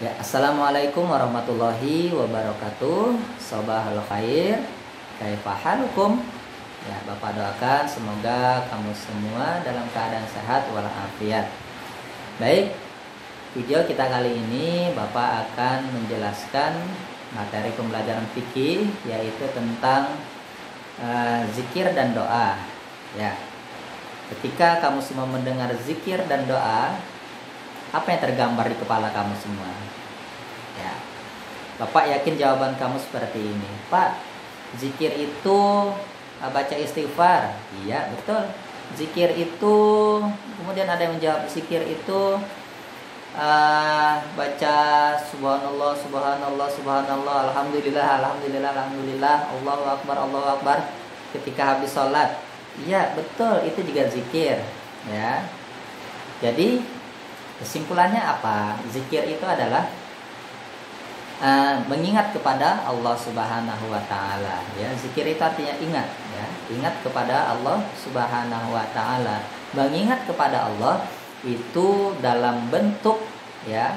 Ya, assalamualaikum warahmatullahi wabarakatuh. Sobahul khair, kaifa halukum? Ya, Bapak doakan semoga kamu semua dalam keadaan sehat walafiat. Baik, video kita kali ini Bapak akan menjelaskan materi pembelajaran fikih, yaitu tentang zikir dan doa. Ya, ketika kamu semua mendengar zikir dan doa, apa yang tergambar di kepala kamu semua? Ya, Bapak yakin jawaban kamu seperti ini. Pak, zikir itu baca istighfar. Iya, betul. Zikir itu, kemudian ada yang menjawab zikir itu baca subhanallah, subhanallah, subhanallah, alhamdulillah, alhamdulillah, alhamdulillah, Allahu akbar ketika habis sholat. Iya, betul, itu juga zikir. Ya, jadi kesimpulannya apa? Zikir itu adalah mengingat kepada Allah Subhanahu wa taala, ya. Zikir itu artinya ingat, ya. Ingat kepada Allah Subhanahu wa taala. Mengingat kepada Allah itu dalam bentuk, ya,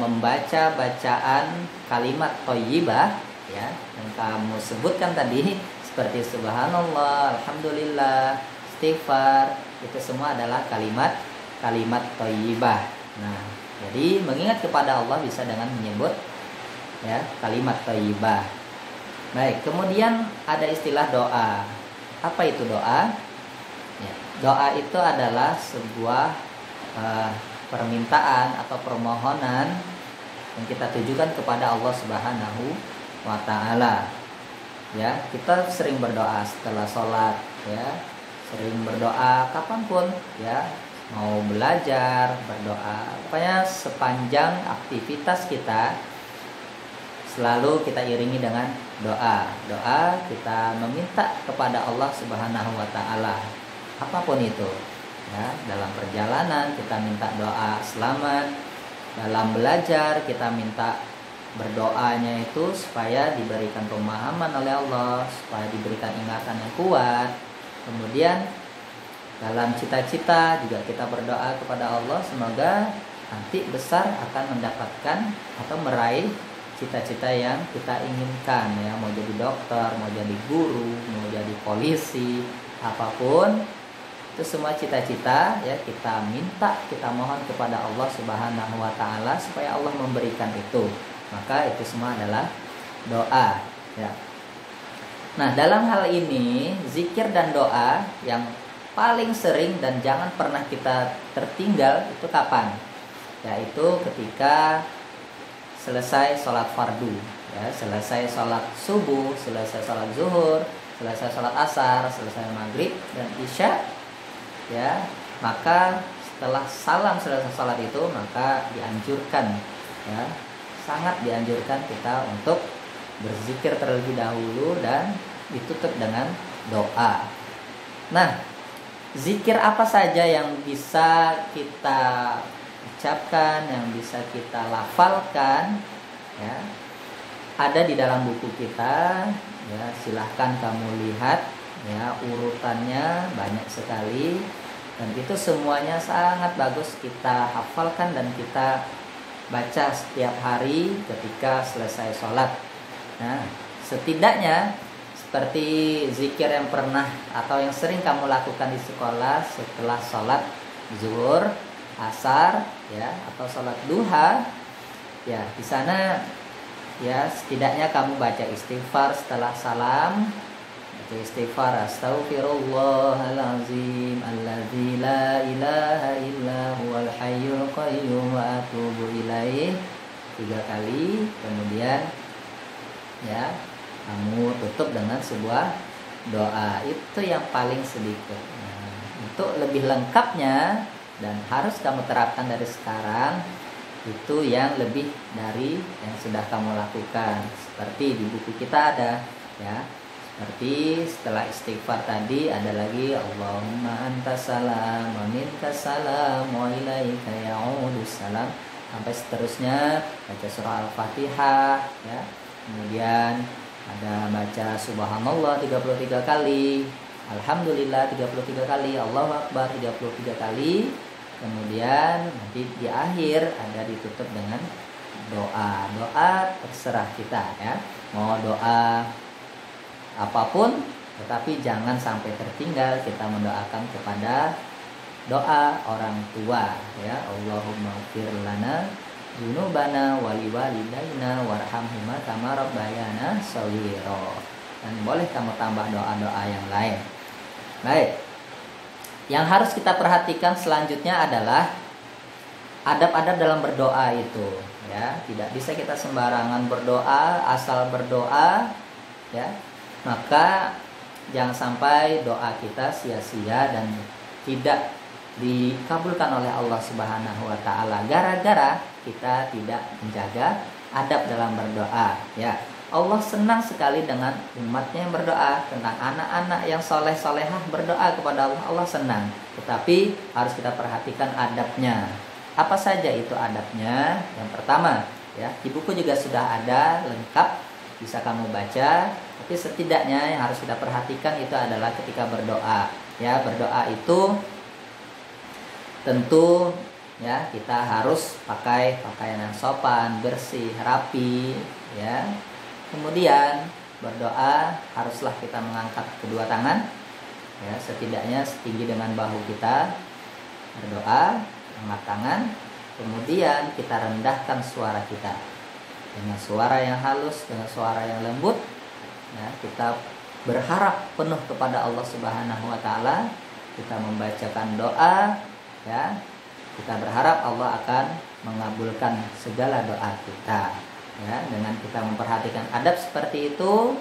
membaca bacaan kalimat thayyibah, ya, yang kamu sebutkan tadi, seperti subhanallah, alhamdulillah, istighfar, itu semua adalah kalimat thayyibah. Nah, jadi mengingat kepada Allah bisa dengan menyebut, ya, kalimat thayyibah. Baik, kemudian ada istilah doa. Apa itu doa? Ya, doa itu adalah sebuah permintaan atau permohonan yang kita tujukan kepada Allah Subhanahu wa taala. Ya, kita sering berdoa setelah sholat, ya, sering berdoa kapanpun, ya, mau belajar, berdoa, pokoknya sepanjang aktivitas kita selalu kita iringi dengan doa. Doa kita meminta kepada Allah Subhanahu wa taala apapun itu. Ya, dalam perjalanan kita minta doa selamat, dalam belajar kita minta berdoanya itu supaya diberikan pemahaman oleh Allah, supaya diberikan ingatan yang kuat. Kemudian dalam cita-cita juga kita berdoa kepada Allah, semoga nanti besar akan mendapatkan atau meraih cita-cita yang kita inginkan, ya, mau jadi dokter, mau jadi guru, mau jadi polisi, apapun itu semua cita-cita, ya, kita minta, kita mohon kepada Allah Subhanahu wa taala supaya Allah memberikan itu. Maka itu semua adalah doa, ya. Nah, dalam hal ini zikir dan doa yang paling sering dan jangan pernah kita tertinggal itu kapan? Yaitu ketika selesai sholat fardu, ya, selesai sholat subuh, selesai sholat zuhur, selesai sholat asar, selesai maghrib dan isya, ya. Maka setelah salam selesai sholat itu, maka dianjurkan, ya, sangat dianjurkan kita untuk berzikir terlebih dahulu dan ditutup dengan doa. Nah, zikir apa saja yang bisa kita ucapkan, yang bisa kita lafalkan, ya, ada di dalam buku kita, ya, silahkan kamu lihat, ya, urutannya banyak sekali dan itu semuanya sangat bagus kita hafalkan dan kita baca setiap hari ketika selesai sholat. Nah, setidaknya seperti zikir yang pernah atau yang sering kamu lakukan di sekolah setelah sholat zuhur, asar, ya, atau sholat duha, ya, di sana, ya, setidaknya kamu baca istighfar setelah salam, baca istighfar, astaghfirullahalazim alladzi la ilaha illa huwal hayyul qayyum wa atubu ilaih 3 kali. Kemudian, ya, kamu tutup dengan sebuah doa. Itu yang paling sedikit. Nah, untuk lebih lengkapnya dan harus kamu terapkan dari sekarang, itu yang lebih dari yang sudah kamu lakukan. Seperti di buku kita ada, ya, seperti setelah istighfar tadi ada lagi Allahumma antas salam wa minkas salam wa ilaika ya'udus salam sampai seterusnya. Baca surah Al-Fatihah, ya. Kemudian ada baca subhanallah 33 kali, alhamdulillah 33 kali, Allahu akbar 33 kali. Kemudian nanti di akhir ada ditutup dengan doa. Doa terserah kita ya. Mau doa apapun, tetapi jangan sampai tertinggal kita mendoakan kepada doa orang tua ya. Allahumma ighfir lana dzunubana wali walidaina warhamhuma kama rabbayana shaghira. Dan boleh kamu tambah doa-doa yang lain. Baik. Yang harus kita perhatikan selanjutnya adalah adab-adab dalam berdoa itu ya. Tidak bisa kita sembarangan berdoa, asal berdoa ya. Maka jangan sampai doa kita sia-sia dan tidak dikabulkan oleh Allah Subhanahu wa taala gara-gara kita tidak menjaga adab dalam berdoa ya. Allah senang sekali dengan umatnya yang berdoa, tentang anak-anak yang soleh-solehah berdoa kepada Allah. Allah senang, tetapi harus kita perhatikan adabnya. Apa saja itu adabnya? Yang pertama ya, di buku juga sudah ada lengkap, bisa kamu baca. Tapi setidaknya yang harus kita perhatikan itu adalah ketika berdoa ya. Berdoa itu tentu ya, kita harus pakai pakaian yang sopan, bersih, rapi ya. Kemudian berdoa haruslah kita mengangkat kedua tangan ya, setidaknya setinggi dengan bahu kita. Berdoa, angkat tangan, kemudian kita rendahkan suara kita dengan suara yang halus, dengan suara yang lembut ya. Kita berharap penuh kepada Allah Subhanahu wa taala. Kita membacakan doa ya. Kita berharap Allah akan mengabulkan segala doa kita ya. Dengan kita memperhatikan adab seperti itu,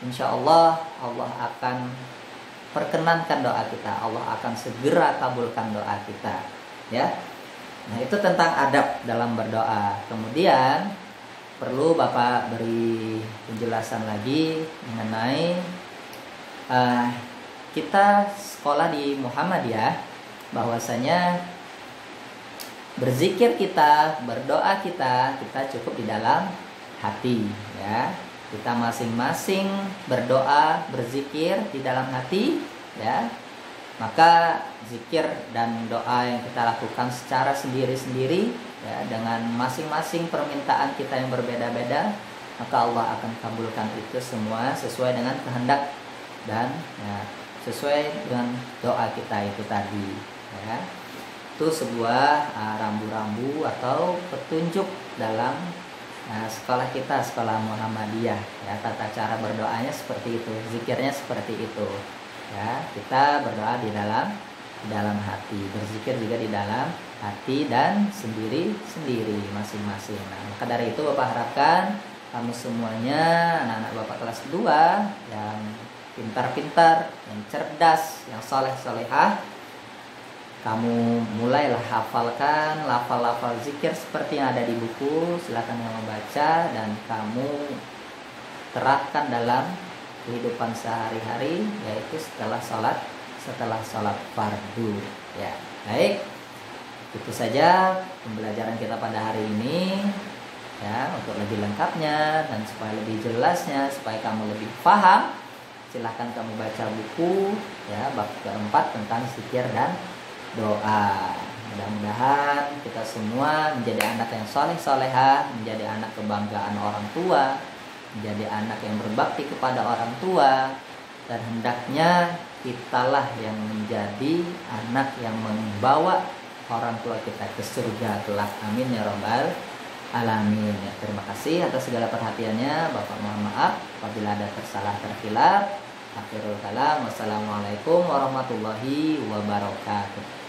insya Allah Allah akan perkenankan doa kita. Allah akan segera kabulkan doa kita ya. Nah, itu tentang adab dalam berdoa. Kemudian perlu Bapak beri penjelasan lagi mengenai kita sekolah di Muhammadiyah, bahwasanya berzikir kita, berdoa kita cukup di dalam hati ya. Kita masing-masing berdoa, berzikir di dalam hati ya. Maka zikir dan doa yang kita lakukan secara sendiri-sendiri ya, dengan masing-masing permintaan kita yang berbeda-beda, maka Allah akan kabulkan itu semua sesuai dengan kehendak dan ya, sesuai dengan doa kita itu tadi ya. Itu sebuah rambu-rambu atau petunjuk dalam sekolah kita, sekolah Muhammadiyah ya. Tata cara berdoanya seperti itu, zikirnya seperti itu ya. Kita berdoa di dalam hati, berzikir juga di dalam hati dan sendiri-sendiri masing-masing. Nah, maka dari itu Bapak harapkan kamu semuanya, anak-anak Bapak kelas 2 yang pintar-pintar, yang cerdas, yang soleh-solehah, kamu mulailah hafalkan lafal-lafal zikir seperti yang ada di buku. Silakan yang membaca dan kamu terapkan dalam kehidupan sehari-hari, yaitu setelah sholat fardu ya. Baik, itu saja pembelajaran kita pada hari ini ya. Untuk lebih lengkapnya dan supaya lebih jelasnya, supaya kamu lebih paham, silahkan kamu baca buku ya, bab keempat tentang zikir dan doa. Mudah-mudahan kita semua menjadi anak yang soleh-solehah, menjadi anak kebanggaan orang tua, menjadi anak yang berbakti kepada orang tua, dan hendaknya kitalah yang menjadi anak yang membawa orang tua kita ke surga kelak. Amin ya robbal alamin ya. Terima kasih atas segala perhatiannya. Bapak mohon maaf apabila ada tersalah terkhilaf. Akhirul kalam, wassalamualaikum warahmatullahi wabarakatuh.